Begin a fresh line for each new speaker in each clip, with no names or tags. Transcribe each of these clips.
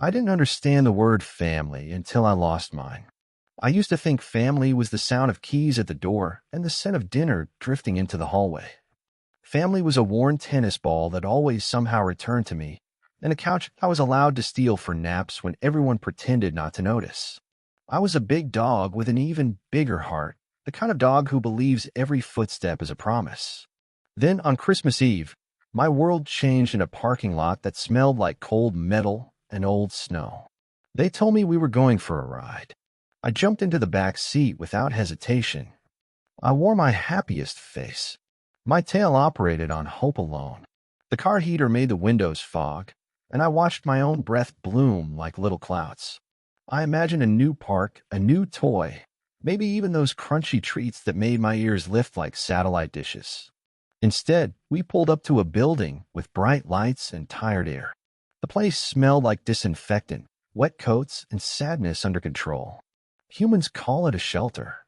I didn't understand the word family until I lost mine. I used to think family was the sound of keys at the door and the scent of dinner drifting into the hallway. Family was a worn tennis ball that always somehow returned to me, and a couch I was allowed to steal for naps when everyone pretended not to notice. I was a big dog with an even bigger heart, the kind of dog who believes every footstep is a promise. Then, on Christmas Eve, my world changed in a parking lot that smelled like cold metal and old snow. They told me we were going for a ride. I jumped into the back seat without hesitation. I wore my happiest face. My tail operated on hope alone. The car heater made the windows fog, and I watched my own breath bloom like little clouds. I imagined a new park, a new toy, maybe even those crunchy treats that made my ears lift like satellite dishes. Instead, we pulled up to a building with bright lights and tired air. The place smelled like disinfectant, wet coats, and sadness under control. Humans call it a shelter.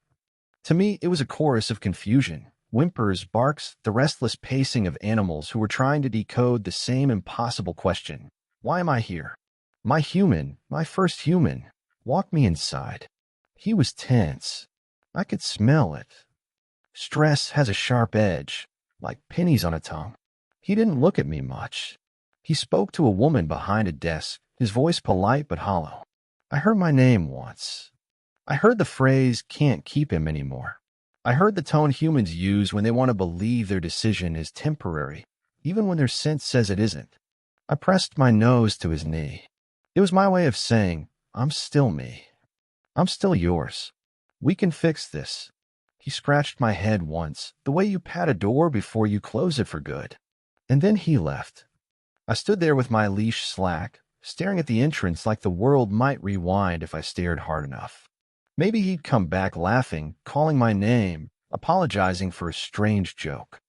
To me, it was a chorus of confusion, whimpers, barks, the restless pacing of animals who were trying to decode the same impossible question. Why am I here? My human, my first human, walked me inside. He was tense. I could smell it. Stress has a sharp edge, like pennies on a tongue. He didn't look at me much. He spoke to a woman behind a desk, his voice polite but hollow. I heard my name once. I heard the phrase, "can't keep him anymore." I heard the tone humans use when they want to believe their decision is temporary, even when their sense says it isn't. I pressed my nose to his knee. It was my way of saying, I'm still me. I'm still yours. We can fix this. He scratched my head once, the way you pat a door before you close it for good. And then he left. I stood there with my leash slack, staring at the entrance like the world might rewind if I stared hard enough. Maybe he'd come back laughing, calling my name, apologizing for a strange joke.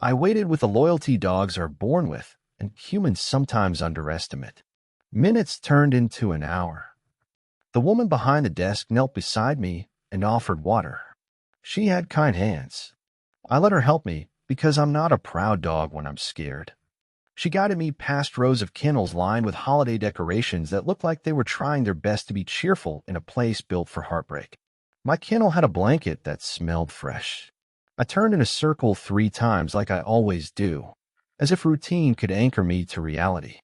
I waited with the loyalty dogs are born with, and humans sometimes underestimate. Minutes turned into an hour. The woman behind the desk knelt beside me and offered water. She had kind hands. I let her help me because I'm not a proud dog when I'm scared. She guided me past rows of kennels lined with holiday decorations that looked like they were trying their best to be cheerful in a place built for heartbreak. My kennel had a blanket that smelled fresh. I turned in a circle 3 times like I always do, as if routine could anchor me to reality.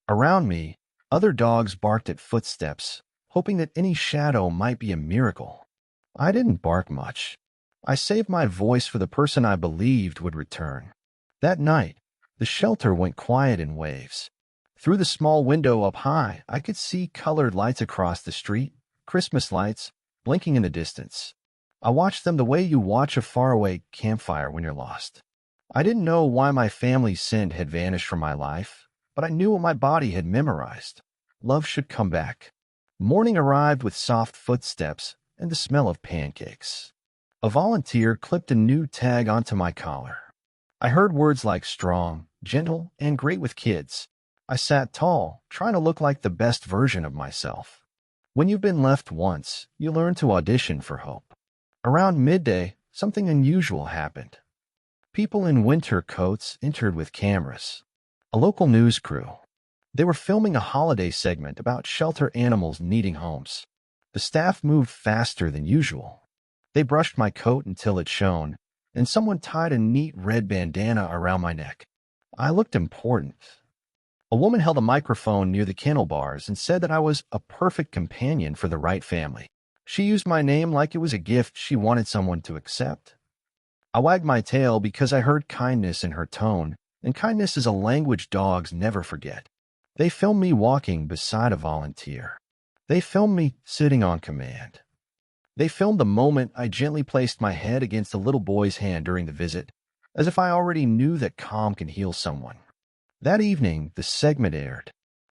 Around me, other dogs barked at footsteps, hoping that any shadow might be a miracle. I didn't bark much. I saved my voice for the person I believed would return. That night, the shelter went quiet in waves. Through the small window up high, I could see colored lights across the street, Christmas lights, blinking in the distance. I watched them the way you watch a faraway campfire when you're lost. I didn't know why my family's scent had vanished from my life, but I knew what my body had memorized. Love should come back. Morning arrived with soft footsteps and the smell of pancakes. A volunteer clipped a new tag onto my collar. I heard words like strong, gentle, and great with kids. I sat tall, trying to look like the best version of myself. When you've been left once, you learn to audition for hope. Around midday, something unusual happened. People in winter coats entered with cameras. A local news crew. They were filming a holiday segment about shelter animals needing homes. The staff moved faster than usual. They brushed my coat until it shone, and someone tied a neat red bandana around my neck. I looked important. A woman held a microphone near the kennel bars and said that I was a perfect companion for the right family. She used my name like it was a gift she wanted someone to accept. I wagged my tail because I heard kindness in her tone, and kindness is a language dogs never forget. They filmed me walking beside a volunteer. They filmed me sitting on command. They filmed the moment I gently placed my head against a little boy's hand during the visit, as if I already knew that calm can heal someone. That evening, the segment aired.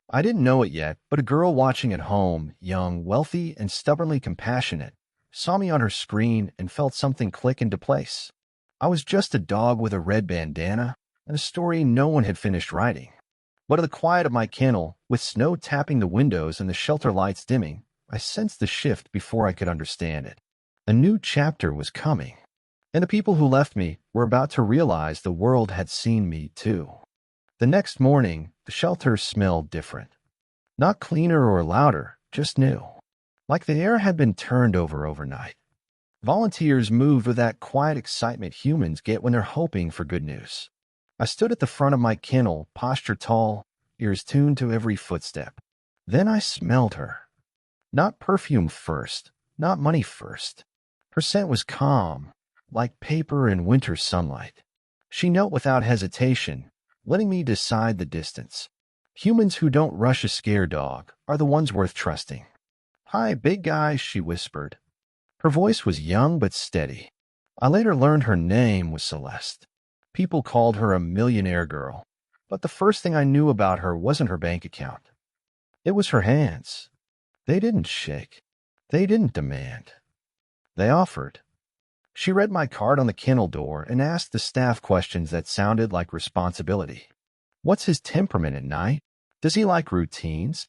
I didn't know it yet, but a girl watching at home, young, wealthy, and stubbornly compassionate, saw me on her screen and felt something click into place. I was just a dog with a red bandana and a story no one had finished writing. But in the quiet of my kennel, with snow tapping the windows and the shelter lights dimming, I sensed the shift before I could understand it. A new chapter was coming, and the people who left me were about to realize the world had seen me too. The next morning, the shelter smelled different. Not cleaner or louder, just new. Like the air had been turned over overnight. Volunteers moved with that quiet excitement humans get when they're hoping for good news. I stood at the front of my kennel, posture tall, ears tuned to every footstep. Then I smelled her. Not perfume first, not money first. Her scent was calm, like paper in winter sunlight. She knelt without hesitation, letting me decide the distance. Humans who don't rush a scare dog are the ones worth trusting. "Hi, big guy," she whispered. Her voice was young but steady. I later learned her name was Celeste. People called her a millionaire girl, but the first thing I knew about her wasn't her bank account. It was her hands. They didn't shake. They didn't demand. They offered. She read my card on the kennel door and asked the staff questions that sounded like responsibility. What's his temperament at night? Does he like routines?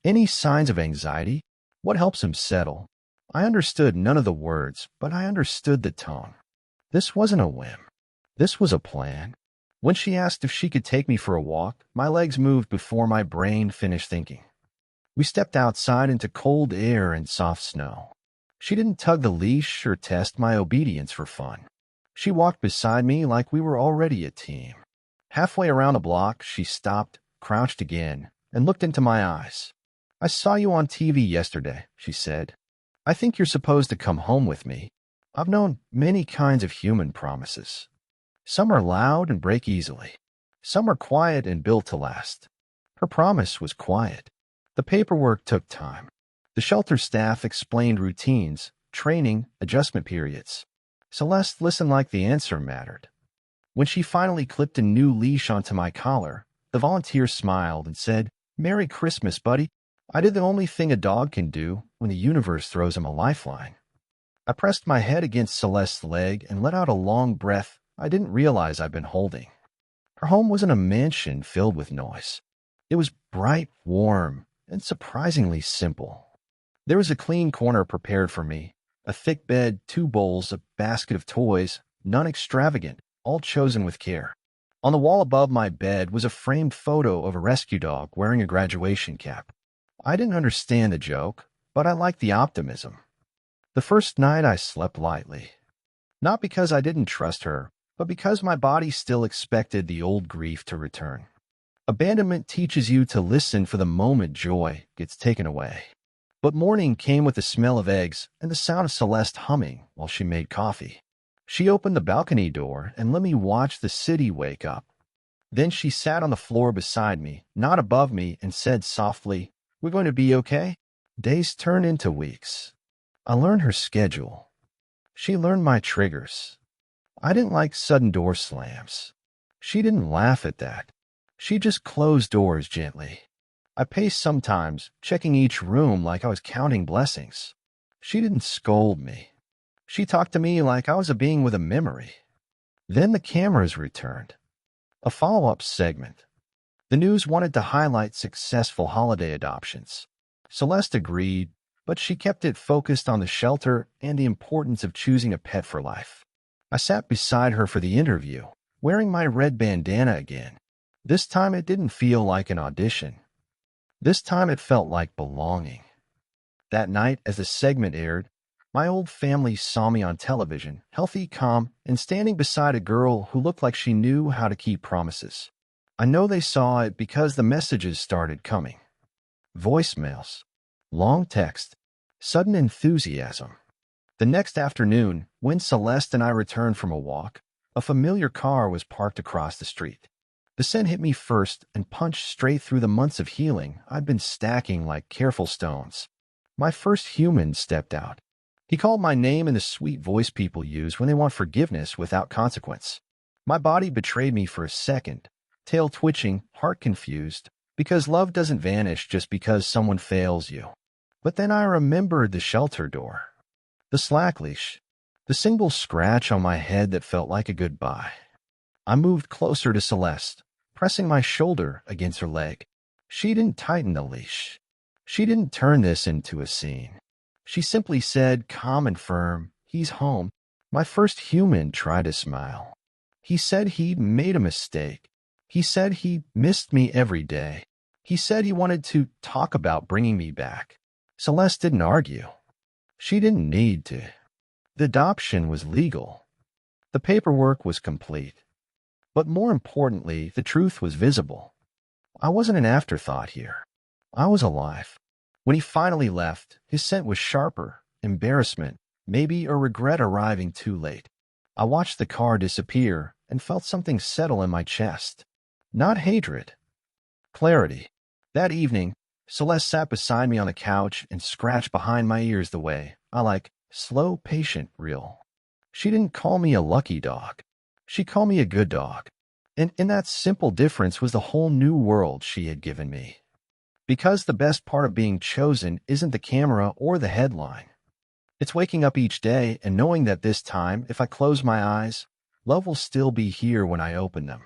Any signs of anxiety? What helps him settle? I understood none of the words, but I understood the tone. This wasn't a whim. This was a plan. When she asked if she could take me for a walk, my legs moved before my brain finished thinking. We stepped outside into cold air and soft snow. She didn't tug the leash or test my obedience for fun. She walked beside me like we were already a team. Halfway around a block, she stopped, crouched again, and looked into my eyes. "I saw you on TV yesterday," she said. "I think you're supposed to come home with me. I've known many kinds of human promises. Some are loud and break easily. Some are quiet and built to last." Her promise was quiet. The paperwork took time. The shelter staff explained routines, training, adjustment periods. Celeste listened like the answer mattered. When she finally clipped a new leash onto my collar, the volunteer smiled and said, "Merry Christmas, buddy. I did the only thing a dog can do when the universe throws him a lifeline." I pressed my head against Celeste's leg and let out a long breath I didn't realize I'd been holding. Her home wasn't a mansion filled with noise. It was bright, warm, and surprisingly simple. There was a clean corner prepared for me, a thick bed, 2 bowls, a basket of toys, none extravagant, all chosen with care. On the wall above my bed was a framed photo of a rescue dog wearing a graduation cap. I didn't understand the joke, but I liked the optimism. The first night I slept lightly. Not because I didn't trust her, but because my body still expected the old grief to return. Abandonment teaches you to listen for the moment joy gets taken away. But morning came with the smell of eggs and the sound of Celeste humming while she made coffee. She opened the balcony door and let me watch the city wake up. Then she sat on the floor beside me, not above me, and said softly, "We're going to be okay?" Days turned into weeks. I learned her schedule. She learned my triggers. I didn't like sudden door slams. She didn't laugh at that. She just closed doors gently. I paced sometimes, checking each room like I was counting blessings. She didn't scold me. She talked to me like I was a being with a memory. Then the cameras returned. A follow-up segment. The news wanted to highlight successful holiday adoptions. Celeste agreed, but she kept it focused on the shelter and the importance of choosing a pet for life. I sat beside her for the interview, wearing my red bandana again. This time it didn't feel like an audition. This time it felt like belonging. That night, as the segment aired, my old family saw me on television, healthy, calm, and standing beside a girl who looked like she knew how to keep promises. I know they saw it because the messages started coming. Voicemails, long text, sudden enthusiasm. The next afternoon, when Celeste and I returned from a walk, a familiar car was parked across the street. The scent hit me first and punched straight through the months of healing I'd been stacking like careful stones. My first human stepped out. He called my name in the sweet voice people use when they want forgiveness without consequence. My body betrayed me for a second, tail twitching, heart confused, because love doesn't vanish just because someone fails you. But then I remembered the shelter door, the slack leash, the single scratch on my head that felt like a goodbye. I moved closer to Celeste, pressing my shoulder against her leg. She didn't tighten the leash. She didn't turn this into a scene. She simply said, calm and firm, "He's home." My first human tried to smile. He said he'd made a mistake. He said he missed me every day. He said he wanted to talk about bringing me back. Celeste didn't argue. She didn't need to. The adoption was legal. The paperwork was complete. But more importantly, the truth was visible. I wasn't an afterthought here. I was alive. When he finally left, his scent was sharper, embarrassment, maybe a regret arriving too late. I watched the car disappear and felt something settle in my chest. Not hatred. Clarity. That evening, Celeste sat beside me on the couch and scratched behind my ears the way I like slow, patient, real. She didn't call me a lucky dog. She called me a good dog. And in that simple difference was the whole new world she had given me. Because the best part of being chosen isn't the camera or the headline. It's waking up each day and knowing that this time, if I close my eyes, love will still be here when I open them.